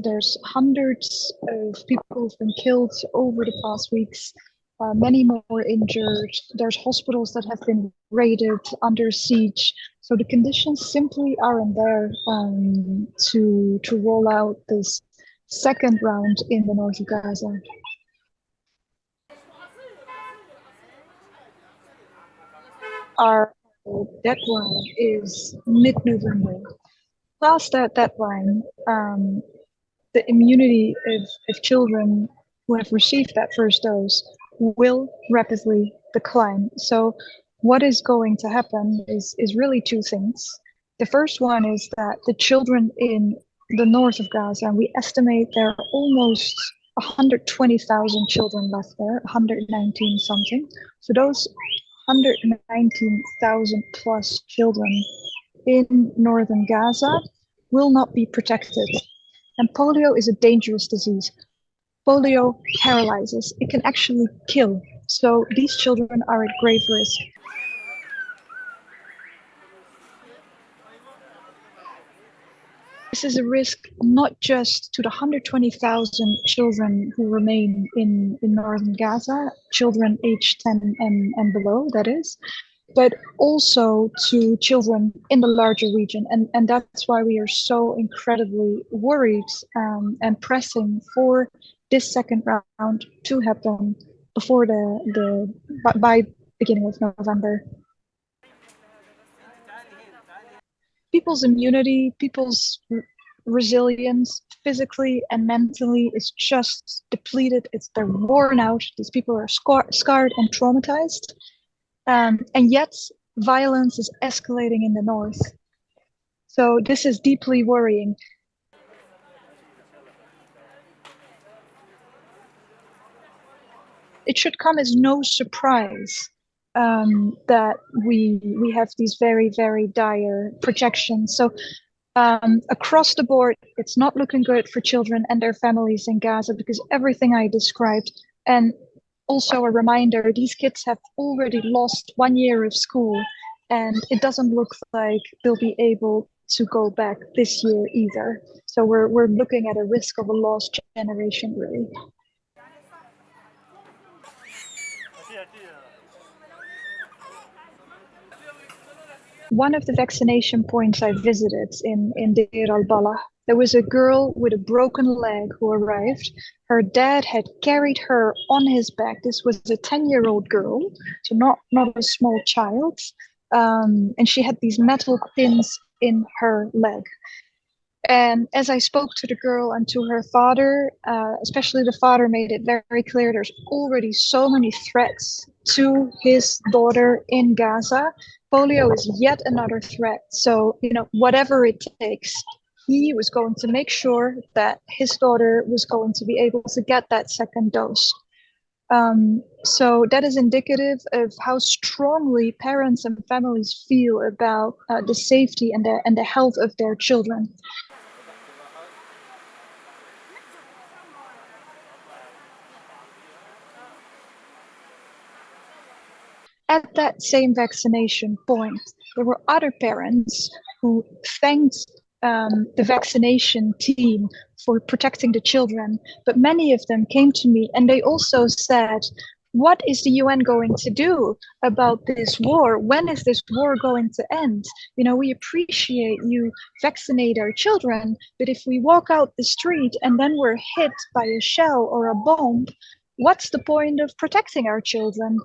There's hundreds of people who've been killed over the past weeks, many more injured. There's hospitals that have been raided, under siege. So the conditions simply aren't there to roll out this second round in the north of Gaza. Our deadline is mid-November. Past that deadline, the immunity of children who have received that first dose will rapidly decline. So what is going to happen is really two things. The first one is that the children in the north of Gaza, we estimate there are almost 120,000 children left there, 119 something. So those 119,000 plus children in northern Gaza will not be protected. And polio is a dangerous disease. Polio paralyzes. It can actually kill. So these children are at grave risk. This is a risk not just to the 120,000 children who remain in northern Gaza, children aged 10 and below, that is, but also to children in the larger region. And that's why we are so incredibly worried and pressing for this second round to happen before by beginning of November. People's immunity, people's resilience, physically and mentally, is just depleted. They're worn out. These people are scarred and traumatized. And yet violence is escalating in the north. So this is deeply worrying. It should come as no surprise that we have these very, very dire projections. So across the board, it's not looking good for children and their families in Gaza, because everything I described. And also a reminder, these kids have already lost 1 year of school, and it doesn't look like they'll be able to go back this year either. So we're looking at a risk of a lost generation, really. One of the vaccination points I visited in Deir al-Balah, there was a girl with a broken leg who arrived. Her dad had carried her on his back. This was a 10-year-old girl, so not a small child. And she had these metal pins in her leg. And as I spoke to the girl and to her father, especially the father, made it very clear there's already so many threats to his daughter in Gaza. Polio is yet another threat. So, whatever it takes, he was going to make sure that his daughter was going to be able to get that second dose. So that is indicative of how strongly parents and families feel about the safety and the health of their children. At that same vaccination point, there were other parents who thanked the vaccination team for protecting the children, but many of them came to me and they also said, what is the UN going to do about this war? When is this war going to end? We appreciate you vaccinate our children, but if we walk out the street and then we're hit by a shell or a bomb, what's the point of protecting our children?